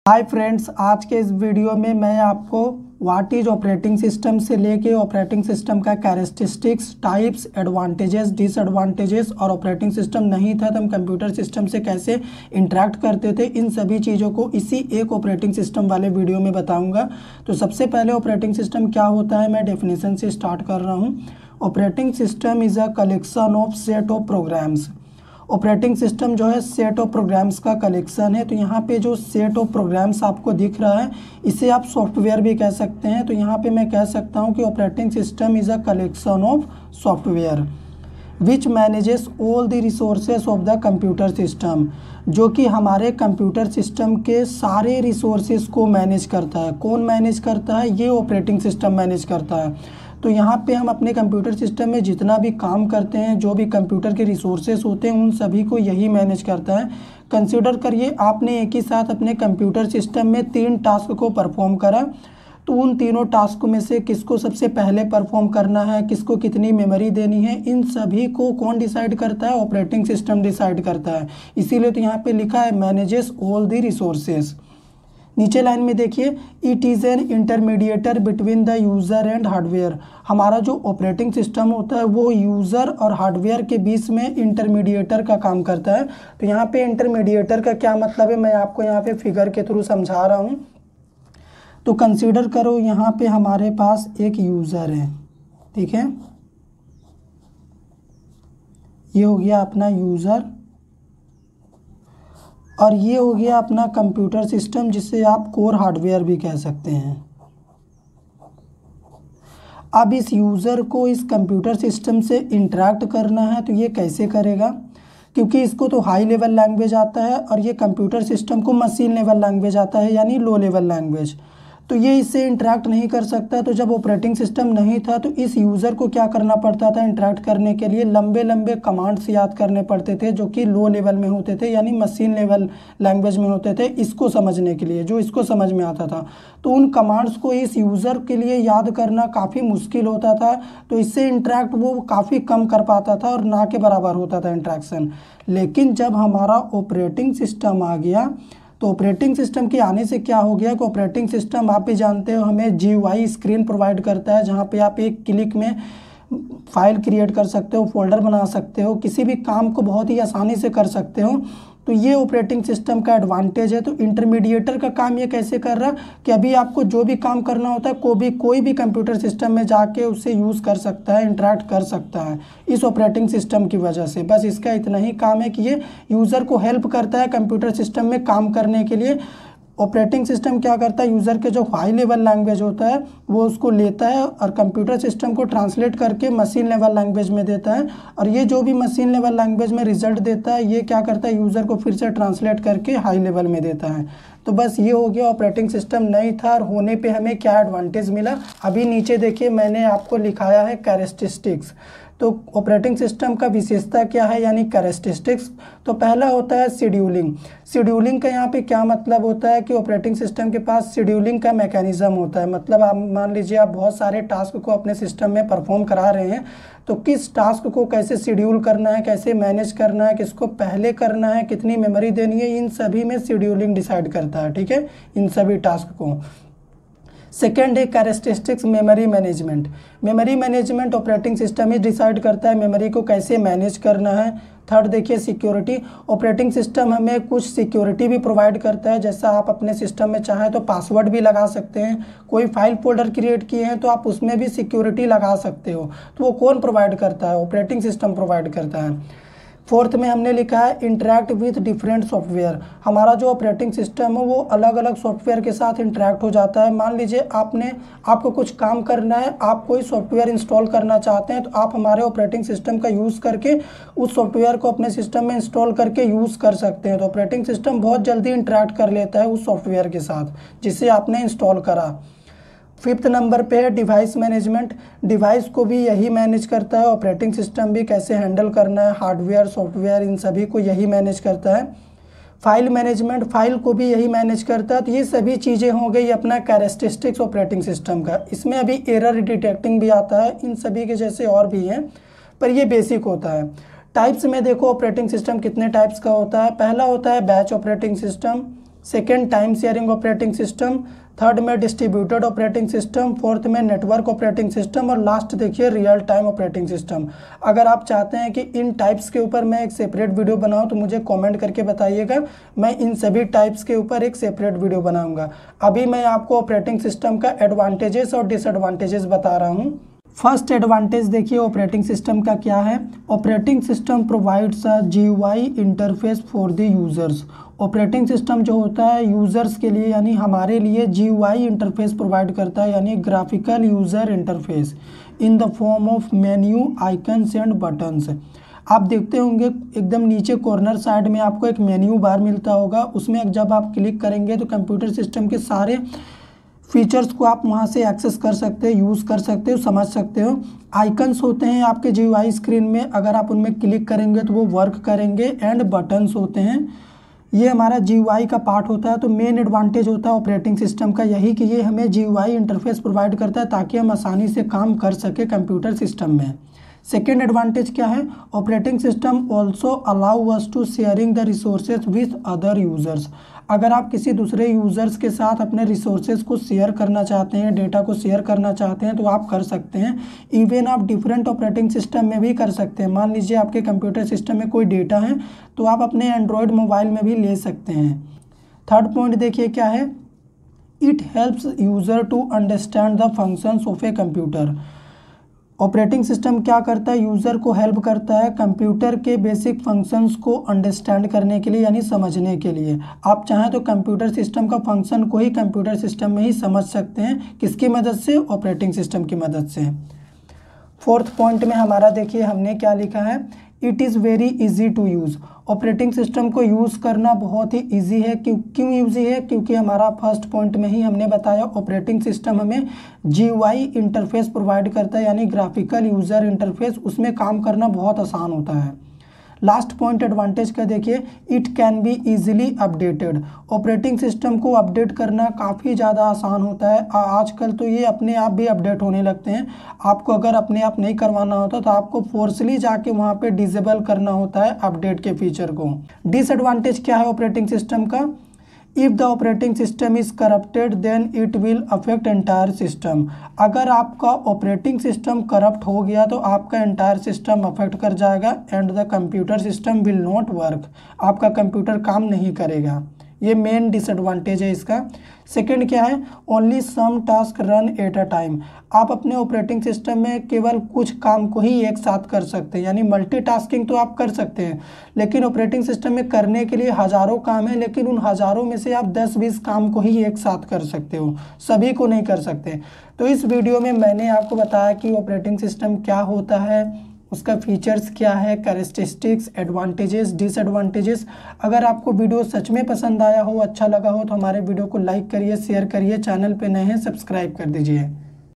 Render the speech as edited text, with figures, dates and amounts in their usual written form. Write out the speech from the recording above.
Hi friends, आज के इस वीडियो में मैं आपको व्हाट इज ऑपरेटिंग सिस्टम से लेके ऑपरेटिंग सिस्टम का कैरेक्टरिस्टिक्स, टाइप्स, एडवांटेजेस, डिसएडवांटेजेस और ऑपरेटिंग सिस्टम नहीं था तो हम कंप्यूटर सिस्टम से कैसे इंटरेक्ट करते थे, इन सभी चीज़ों को इसी एक ऑपरेटिंग सिस्टम वाले वीडियो में बताऊंगा। तो सबसे पहले ऑपरेटिंग सिस्टम क्या होता है, मैं डेफिनेशन से स्टार्ट कर रहा हूँ। Operating system is a collection of set of programs. Operating system जो है सेट ऑफ प्रोग्राम्स का कलेक्शन है। तो यहाँ पे जो सेट ऑफ प्रोग्राम्स आपको दिख रहा है इसे आप सॉफ्टवेयर भी कह सकते हैं। तो यहाँ पे मैं कह सकता हूँ कि operating system is a collection of software which manages all the resources of the computer system, जो कि हमारे कंप्यूटर सिस्टम के सारे रिसोर्सेज को मैनेज करता है। कौन मैनेज करता है? ये ऑपरेटिंग सिस्टम मैनेज करता है। तो यहाँ पे हम अपने कंप्यूटर सिस्टम में जितना भी काम करते हैं, जो भी कंप्यूटर के रिसोर्सेज होते हैं, उन सभी को यही मैनेज करता है। कंसिडर करिए आपने एक ही साथ अपने कंप्यूटर सिस्टम में 3 टास्क को परफॉर्म करा, तो उन तीनों टास्क में से किसको सबसे पहले परफॉर्म करना है, किसको कितनी मेमोरी देनी है, इन सभी को कौन डिसाइड करता है? ऑपरेटिंग सिस्टम डिसाइड करता है। इसीलिए तो यहाँ पे लिखा है मैनेजेस ऑल द रिसोर्सेज। नीचे लाइन में देखिए, it is an intermediator between the user and hardware. हमारा जो ऑपरेटिंग सिस्टम होता है वो यूज़र और हार्डवेयर के बीच में इंटरमीडिएटर का काम करता है। तो यहाँ पे इंटरमीडिएटर का क्या मतलब है, मैं आपको यहाँ पे फिगर के थ्रू समझा रहा हूँ। तो कंसीडर करो यहाँ पे हमारे पास एक यूज़र है, ठीक है, ये हो गया अपना यूज़र और ये हो गया अपना कंप्यूटर सिस्टम, जिसे आप कोर हार्डवेयर भी कह सकते हैं। अब इस यूज़र को इस कंप्यूटर सिस्टम से इंटरेक्ट करना है तो ये कैसे करेगा? क्योंकि इसको तो हाई लेवल लैंग्वेज आता है और ये कंप्यूटर सिस्टम को मशीन लेवल लैंग्वेज आता है, यानी लो लेवल लैंग्वेज। तो ये इससे इंटरेक्ट नहीं कर सकता। तो जब ऑपरेटिंग सिस्टम नहीं था तो इस यूज़र को क्या करना पड़ता था? इंटरेक्ट करने के लिए लंबे लंबे कमांड्स याद करने पड़ते थे, जो कि लो लेवल में होते थे, यानी मशीन लेवल लैंग्वेज में होते थे, इसको समझने के लिए, जो इसको समझ में आता था। तो उन कमांड्स को इस यूज़र के लिए याद करना काफ़ी मुश्किल होता था। तो इससे इंटरेक्ट वो काफ़ी कम कर पाता था और ना के बराबर होता था इंटरेक्शन। लेकिन जब हमारा ऑपरेटिंग सिस्टम आ गया तो ऑपरेटिंग सिस्टम के आने से क्या हो गया कि ऑपरेटिंग सिस्टम आप भी जानते हो हमें GUI स्क्रीन प्रोवाइड करता है, जहाँ पे आप एक क्लिक में फाइल क्रिएट कर सकते हो, फोल्डर बना सकते हो, किसी भी काम को बहुत ही आसानी से कर सकते हो। तो ये ऑपरेटिंग सिस्टम का एडवांटेज है। तो इंटरमीडिएटर का काम ये कैसे कर रहा कि अभी आपको जो भी काम करना होता है कोई भी कंप्यूटर सिस्टम में जाके उससे यूज़ कर सकता है, इंटरेक्ट कर सकता है इस ऑपरेटिंग सिस्टम की वजह से। बस इसका इतना ही काम है कि ये यूज़र को हेल्प करता है कंप्यूटर सिस्टम में काम करने के लिए। ऑपरेटिंग सिस्टम क्या करता है, यूज़र के जो हाई लेवल लैंग्वेज होता है वो उसको लेता है और कंप्यूटर सिस्टम को ट्रांसलेट करके मशीन लेवल लैंग्वेज में देता है। और ये जो भी मशीन लेवल लैंग्वेज में रिजल्ट देता है ये क्या करता है, यूज़र को फिर से ट्रांसलेट करके हाई लेवल में देता है। तो बस ये हो गया, ऑपरेटिंग सिस्टम नहीं था और होने पे हमें क्या एडवांटेज मिला। अभी नीचे देखिए मैंने आपको लिखाया है कैरेक्टरिस्टिक्स। तो ऑपरेटिंग सिस्टम का विशेषता क्या है, यानी कैरेक्टरिस्टिक्स। तो पहला होता है शेड्यूलिंग। शेड्यूलिंग का यहाँ पे क्या मतलब होता है कि ऑपरेटिंग सिस्टम के पास शेड्यूलिंग का मैकेनिज्म होता है। मतलब आप मान लीजिए आप बहुत सारे टास्क को अपने सिस्टम में परफॉर्म करा रहे हैं, तो किस टास्क को कैसे शेड्यूल करना है, कैसे मैनेज करना है, किसको पहले करना है, कितनी मेमोरी देनी है, इन सभी में शेड्यूलिंग डिसाइड करता है, ठीक है, इन सभी टास्क को। सेकेंड है characteristics memory management. Memory management operating system ही डिसाइड करता है मेमोरी को कैसे मैनेज करना है। थर्ड देखिए सिक्योरिटी। ऑपरेटिंग सिस्टम हमें कुछ सिक्योरिटी भी प्रोवाइड करता है, जैसा आप अपने सिस्टम में चाहे तो पासवर्ड भी लगा सकते हैं। कोई फाइल फोल्डर क्रिएट किए हैं तो आप उसमें भी सिक्योरिटी लगा सकते हो। तो वो कौन प्रोवाइड करता है? ऑपरेटिंग सिस्टम प्रोवाइड करता है। फोर्थ में हमने लिखा है इंटरेक्ट विथ डिफरेंट सॉफ्टवेयर। हमारा जो ऑपरेटिंग सिस्टम है वो अलग अलग सॉफ्टवेयर के साथ इंटरेक्ट हो जाता है। मान लीजिए आपको कुछ काम करना है, आप कोई सॉफ्टवेयर इंस्टॉल करना चाहते हैं, तो आप हमारे ऑपरेटिंग सिस्टम का यूज़ करके उस सॉफ्टवेयर को अपने सिस्टम में इंस्टॉल करके यूज़ कर सकते हैं। तो ऑपरेटिंग सिस्टम बहुत जल्दी इंटरेक्ट कर लेता है उस सॉफ्टवेयर के साथ जिसे आपने इंस्टॉल करा। फिफ्थ नंबर पे है डिवाइस मैनेजमेंट। डिवाइस को भी यही मैनेज करता है, ऑपरेटिंग सिस्टम भी कैसे हैंडल करना है, हार्डवेयर सॉफ्टवेयर इन सभी को यही मैनेज करता है। फाइल मैनेजमेंट, फाइल को भी यही मैनेज करता है। तो ये सभी चीज़ें हो गई अपना कैरेक्टरिस्टिक्स ऑपरेटिंग सिस्टम का। इसमें अभी एरर डिटेक्टिंग भी आता है, इन सभी के जैसे और भी हैं, पर ये बेसिक होता है। टाइप्स में देखो ऑपरेटिंग सिस्टम कितने टाइप्स का होता है। पहला होता है batch operating system, second time sharing operating system, third में डिस्ट्रीब्यूटेड ऑपरेटिंग सिस्टम, फोर्थ में नेटवर्क ऑपरेटिंग सिस्टम और लास्ट देखिए रियल टाइम ऑपरेटिंग सिस्टम। अगर आप चाहते हैं कि इन टाइप्स के ऊपर मैं एक सेपरेट वीडियो बनाऊं तो मुझे कमेंट करके बताइएगा, मैं इन सभी टाइप्स के ऊपर एक सेपरेट वीडियो बनाऊंगा। अभी मैं आपको ऑपरेटिंग सिस्टम का एडवांटेजेस और डिसएडवांटेजेस बता रहा हूँ। फर्स्ट एडवांटेज देखिए ऑपरेटिंग सिस्टम का क्या है। Operating system provides a GUI interface for the users. Operating system जो होता है यूज़र्स के लिए यानी हमारे लिए GUI इंटरफेस प्रोवाइड करता है, यानी graphical user interface in the form of menu, icons and buttons. आप देखते होंगे एकदम नीचे कॉर्नर साइड में आपको एक मेन्यू बार मिलता होगा, उसमें जब आप क्लिक करेंगे तो कंप्यूटर सिस्टम के सारे फीचर्स को आप वहां से एक्सेस कर सकते हो, यूज़ कर सकते हो, समझ सकते हो। आइकन्स होते हैं आपके GUI स्क्रीन में, अगर आप उनमें क्लिक करेंगे तो वो वर्क करेंगे। एंड बटन्स होते हैं, ये हमारा GUI का पार्ट होता है। तो मेन एडवांटेज होता है ऑपरेटिंग सिस्टम का यही कि ये हमें GUI इंटरफेस प्रोवाइड करता है ताकि हम आसानी से काम कर सके कंप्यूटर सिस्टम में। सेकेंड एडवांटेज क्या है, operating system also allow us to sharing the resources with other users. अगर आप किसी दूसरे यूज़र्स के साथ अपने रिसोर्सेज को शेयर करना चाहते हैं, डेटा को शेयर करना चाहते हैं तो आप कर सकते हैं। इवन आप डिफरेंट ऑपरेटिंग सिस्टम में भी कर सकते हैं। मान लीजिए आपके कंप्यूटर सिस्टम में कोई डेटा है तो आप अपने एंड्रॉयड मोबाइल में भी ले सकते हैं। थर्ड पॉइंट देखिए क्या है, it helps user to understand the functions of a computer. Operating system क्या करता है, यूज़र को हेल्प करता है कंप्यूटर के बेसिक फंक्शंस को अंडरस्टैंड करने के लिए, यानी समझने के लिए। आप चाहें तो कंप्यूटर सिस्टम का फंक्शन को ही कंप्यूटर सिस्टम में ही समझ सकते हैं। किसकी मदद से, ऑपरेटिंग सिस्टम की मदद से। फोर्थ पॉइंट में हमारा देखिए हमने क्या लिखा है, it is very easy to use. Operating system को यूज़ करना बहुत ही इजी है। क्यों ईजी है, क्योंकि हमारा फर्स्ट पॉइंट में ही हमने बताया ऑपरेटिंग सिस्टम हमें GUI इंटरफेस प्रोवाइड करता है, यानी ग्राफिकल यूज़र इंटरफेस, उसमें काम करना बहुत आसान होता है। लास्ट पॉइंट एडवांटेज का देखिए, it can be easily updated. Operating system को अपडेट करना काफ़ी ज़्यादा आसान होता है। आजकल तो ये अपने आप भी अपडेट होने लगते हैं। आपको अगर अपने आप नहीं करवाना होता तो आपको फोर्सली जाके वहाँ पे डिसेबल करना होता है अपडेट के फीचर को। डिसएडवांटेज क्या है ऑपरेटिंग सिस्टम का, if the operating system is corrupted then it will affect entire system. अगर आपका ऑपरेटिंग सिस्टम करप्ट हो गया तो आपका एंटायर सिस्टम अफेक्ट कर जाएगा and the computer system will not work. आपका कंप्यूटर काम नहीं करेगा, ये मेन डिसएडवांटेज है इसका। सेकंड क्या है, only some task run at a time. आप अपने ऑपरेटिंग सिस्टम में केवल कुछ काम को ही एक साथ कर सकते हैं, यानी मल्टीटास्किंग तो आप कर सकते हैं, लेकिन ऑपरेटिंग सिस्टम में करने के लिए हज़ारों काम है, लेकिन उन हज़ारों में से आप 10-20 काम को ही एक साथ कर सकते हो, सभी को नहीं कर सकते। तो इस वीडियो में मैंने आपको बताया कि ऑपरेटिंग सिस्टम क्या होता है, उसका फीचर्स क्या है, कैरेक्टरिस्टिक्स, एडवांटेजेस, डिसएडवांटेजेस। अगर आपको वीडियो सच में पसंद आया हो, अच्छा लगा हो तो हमारे वीडियो को लाइक करिए, शेयर करिए, चैनल पे नए हैं सब्सक्राइब कर दीजिए।